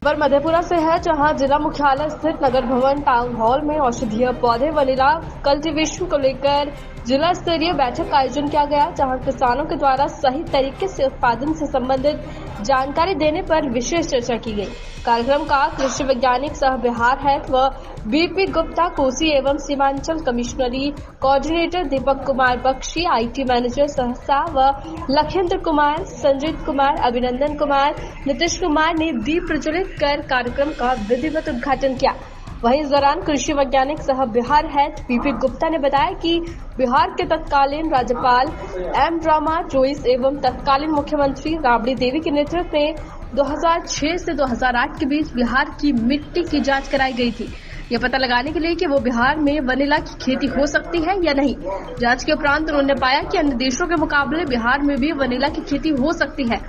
खबर मधेपुरा से है, जहां जिला मुख्यालय स्थित नगर भवन टाउन हॉल में औषधीय पौधे वनीला कल्टीवेशन को लेकर जिला स्तरीय बैठक का आयोजन किया गया, जहां किसानों के द्वारा सही तरीके से उत्पादन से संबंधित जानकारी देने पर विशेष चर्चा की गई। कार्यक्रम का कृषि वैज्ञानिक सह बिहार हेड व बीपी गुप्ता, कोसी एवं Seemanchal commissionary coordinator Deepak Kumar Bakshi, IT manager सहसा व लखेंद्र कुमार, संजीत कुमार, अभिनंदन कुमार, नीतीश कुमार ने दीप प्रज्वलित कर कार्यक्रम का विधिवत उद्घाटन किया। वहीं इस दौरान कृषि वैज्ञानिक सह बिहार हेड बीपी गुप्ता ने बताया कि बिहार के तत्कालीन राज्यपाल एम ड्रामा जोइस एवं तत्कालीन मुख्यमंत्री राबड़ी देवी के नेतृत्व में 2006 से 2008 के बीच बिहार की मिट्टी की जांच कराई गई थी, यह पता लगाने के लिए कि वो बिहार में वनीला की खेती हो सकती है या नहीं। जांच के उपरांत उन्होंने पाया कि अन्य देशों के मुकाबले बिहार में भी वनीला की खेती हो सकती है।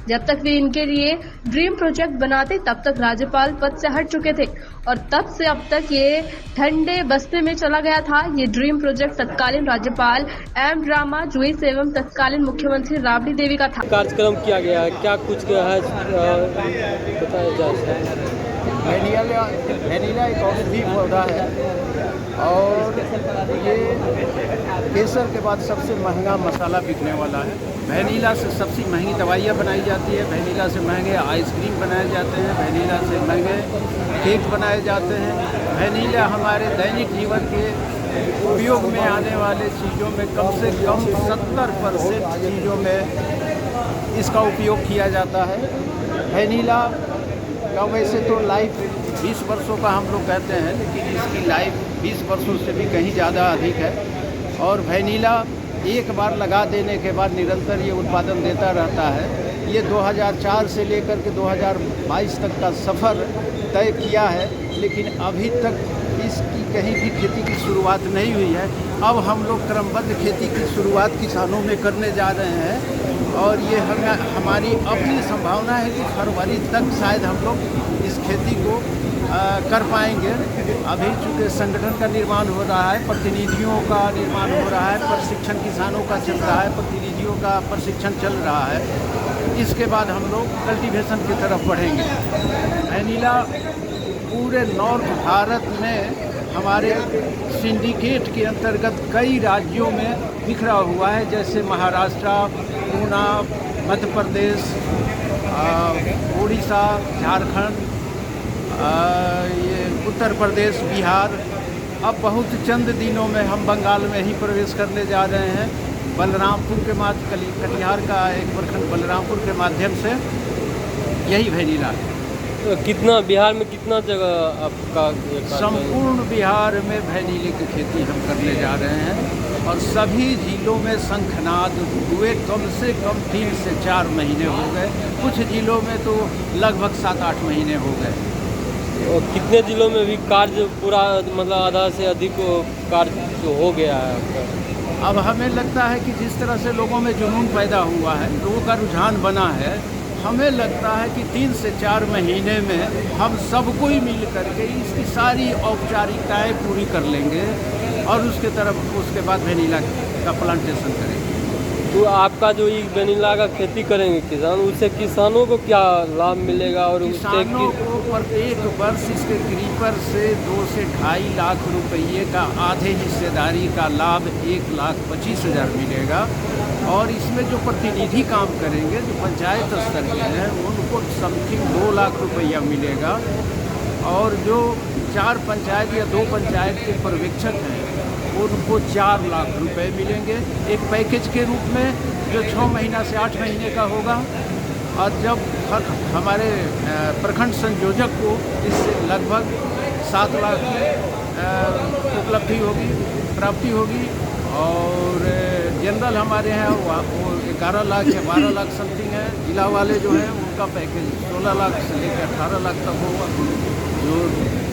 जब तक वे इनके लिए ड्रीम प्रोजेक्ट बनाते तब तक राज्यपाल पद से हट चुके थे और तब से अब तक ये ठंडे बस्ते में चला गया था। ये ड्रीम प्रोजेक्ट तत्कालीन राज्यपाल एम ड्रामा जोइस एवं तत्कालीन मुख्यमंत्री राबड़ी देवी का था। कार्यक्रम किया गया है, क्या कुछ है बताया जाए। वैनिला एक औषधीय पौधा है और ये केसर के बाद सबसे महंगा मसाला बिकने वाला है। वैनिला से सबसे महंगी दवाइयाँ बनाई जाती है, वैनिला से महंगे आइसक्रीम बनाए जाते हैं, वैनिला से महंगे केक बनाए जाते हैं। वैनिला हमारे दैनिक जीवन के उपयोग में आने वाले चीज़ों में कम से कम 70% चीज़ों में इसका उपयोग किया जाता है। वैनिला का वैसे तो लाइफ 20 वर्षों का हम लोग कहते हैं, लेकिन इसकी लाइफ 20 वर्षों से भी कहीं ज़्यादा अधिक है। और वैनिला एक बार लगा देने के बाद निरंतर ये उत्पादन देता रहता है। ये 2004 से लेकर के 2022 तक का सफ़र तय किया है, लेकिन अभी तक इसकी कहीं भी खेती की शुरुआत नहीं हुई है। अब हम लोग क्रमबद्ध खेती की शुरुआत किसानों में करने जा रहे हैं और ये हमारी अपनी संभावना है कि फरवरी तक शायद हम लोग इस खेती को कर पाएंगे। अभी चूँकि संगठन का निर्माण हो रहा है, प्रतिनिधियों का निर्माण हो रहा है, प्रशिक्षण किसानों का चल रहा है, प्रतिनिधियों का प्रशिक्षण चल रहा है। इसके बाद हम लोग कल्टीवेशन की तरफ बढ़ेंगे। वैनिला पूरे नॉर्थ भारत में हमारे सिंडिकेट के अंतर्गत कई राज्यों में बिखरा हुआ है, जैसे महाराष्ट्र, पूना, मध्य प्रदेश, उड़ीसा, झारखंड, ये उत्तर प्रदेश, बिहार। अब बहुत चंद दिनों में हम बंगाल में ही प्रवेश करने जा रहे हैं। बलरामपुर के कटिहार का एक प्रखंड बलरामपुर के माध्यम से यही वैनिला है। तो कितना बिहार में कितना जगह आपका संपूर्ण बिहार में वैनिले की खेती हम करने जा रहे हैं और सभी जिलों में शंखनाद हुए कम से कम 3 से 4 महीने हो गए। कुछ जिलों में तो लगभग 7-8 महीने हो गए। और कितने जिलों में भी कार्य पूरा मतलब आधा से अधिक कार्य हो गया है आपका? अब हमें लगता है कि जिस तरह से लोगों में जुनून पैदा हुआ है, लोगों का रुझान बना है, हमें लगता है कि 3 से 4 महीने में हम सबको ही मिल करके इसकी सारी औपचारिकताएं पूरी कर लेंगे और उसके बाद वैनिला का प्लांटेशन करेंगे। तो आपका जो ये वैनिला का खेती करेंगे किसान, उससे किसानों को क्या लाभ मिलेगा? और किसानों को प्रत्येक वर्ष इसके क्रीपर से 2 से 2.5 लाख रुपये का आधे हिस्सेदारी का लाभ 1,25,000 मिलेगा। और इसमें जो प्रतिनिधि काम करेंगे, जो पंचायत स्तर के हैं, उनको समथिंग 2 लाख रुपया मिलेगा। और जो 4 पंचायत या 2 पंचायत के पर्यवेक्षक हैं, उनको 4 लाख रुपए मिलेंगे एक पैकेज के रूप में, जो 6 महीना से 8 महीने का होगा। और जब हमारे प्रखंड संयोजक को इससे लगभग 7 लाख की उपलब्धि होगी, प्राप्ति होगी। और जनरल हमारे हैं वो 11 लाख या 12 लाख समथिंग है। जिला वाले जो हैं उनका पैकेज 16 लाख से लेकर 18 लाख तक होगा। जो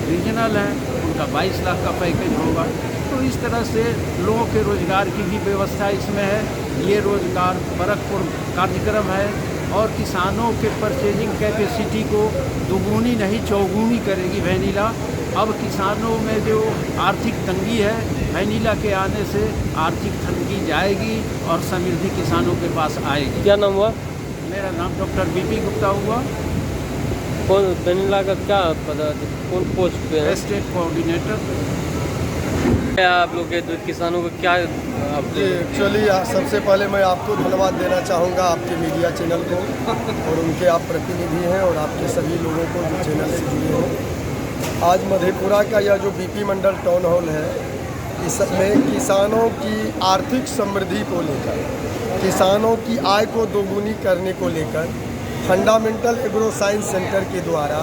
रीजनल हैं उनका 22 लाख का पैकेज होगा। तो इस तरह से लोगों के रोज़गार की भी व्यवस्था इसमें है। ये रोज़गार परक कार्यक्रम है और किसानों के परचेजिंग कैपेसिटी को दुगुनी नहीं चौगुनी करेगी वैनिला। अब किसानों में जो आर्थिक तंगी है, वैनिला के आने से आर्थिक तंगी जाएगी और समृद्धि किसानों के पास आएगी। क्या नाम हुआ? मेरा नाम डॉक्टर बीपी गुप्ता हुआ। कौन वेनिला का क्या पता, कौन पोस्ट पे है? State coordinator. आप लोग के किसानों को क्या जी, एक्चुअली सबसे पहले मैं आपको धन्यवाद देना चाहूँगा, आपके मीडिया चैनल को, और उनके आप प्रतिनिधि हैं और आपके सभी लोगों को जो चैनल से जुड़े हैं। आज मधेपुरा का यह जो बीपी मंडल टाउन हॉल है, इसमें किसानों की आर्थिक समृद्धि को लेकर, किसानों की आय को दोगुनी करने को लेकर फंडामेंटल एग्रो साइंस सेंटर के द्वारा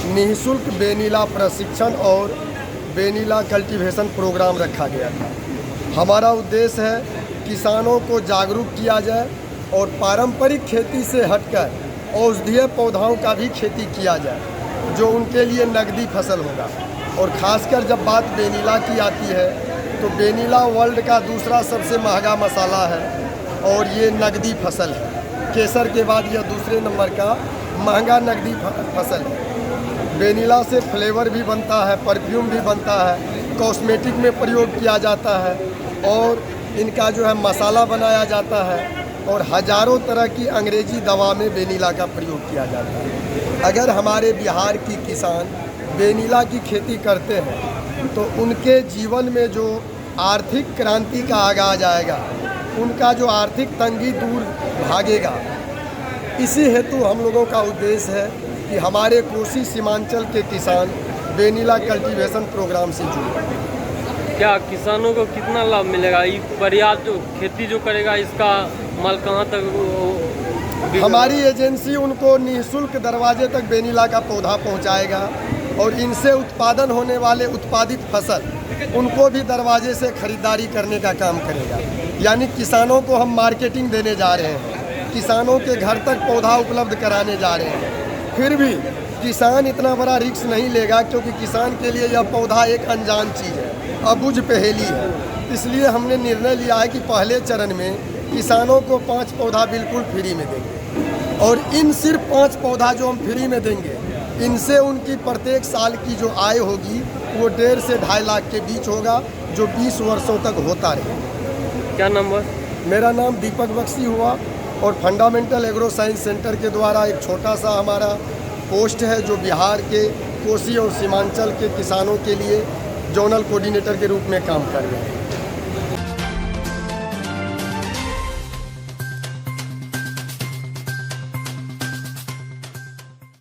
निःशुल्क वेनिला प्रशिक्षण और वेनिला कल्टीवेशन प्रोग्राम रखा गया था। हमारा उद्देश्य है किसानों को जागरूक किया जाए और पारंपरिक खेती से हटकर औषधीय पौधों का भी खेती किया जाए, जो उनके लिए नकदी फसल होगा। और ख़ासकर जब बात वेनिला की आती है तो वेनिला वर्ल्ड का दूसरा सबसे महंगा मसाला है और ये नकदी फसल है। केसर के बाद यह दूसरे नंबर का महंगा नकदी फसल है। वेनिला से फ्लेवर भी बनता है, परफ्यूम भी बनता है, कॉस्मेटिक में प्रयोग किया जाता है और इनका जो है मसाला बनाया जाता है और हज़ारों तरह की अंग्रेजी दवा में वेनिला का प्रयोग किया जाता है। अगर हमारे बिहार की किसान वेनिला की खेती करते हैं तो उनके जीवन में जो आर्थिक क्रांति का आगाज आएगा, उनका जो आर्थिक तंगी दूर भागेगा। इसी हेतु हम लोगों का उद्देश्य है कि हमारे कोसी सीमांचल के किसान वेनिला कल्टीवेशन प्रोग्राम से जुड़े। क्या किसानों को कितना लाभ मिलेगा? ये पर्याप्त जो खेती जो करेगा इसका माल कहाँ तक? हमारी एजेंसी उनको निःशुल्क दरवाजे तक वेनिला का पौधा पहुंचाएगा और इनसे उत्पादन होने वाले उत्पादित फसल उनको भी दरवाजे से खरीदारी करने का काम करेगा। यानी किसानों को हम मार्केटिंग देने जा रहे हैं, किसानों के घर तक पौधा उपलब्ध कराने जा रहे हैं। फिर भी किसान इतना बड़ा रिस्क नहीं लेगा, क्योंकि किसान के लिए यह पौधा एक अनजान चीज़ है, अबुझ पहेली है। इसलिए हमने निर्णय लिया है कि पहले चरण में किसानों को 5 पौधा बिल्कुल फ्री में देंगे और इन सिर्फ 5 पौधा जो हम फ्री में देंगे, इनसे उनकी प्रत्येक साल की जो आय होगी वो 1.5 से 2.5 लाख के बीच होगा, जो 20 वर्षों तक होता रहेगा। क्या नंबर? मेरा नाम दीपक बख्शी हुआ और फंडामेंटल एग्रो साइंस सेंटर के द्वारा एक छोटा सा हमारा पोस्ट है जो बिहार के कोसी और सीमांचल के किसानों के लिए जोनल कोऑर्डिनेटर के रूप में काम कर रहे हैं।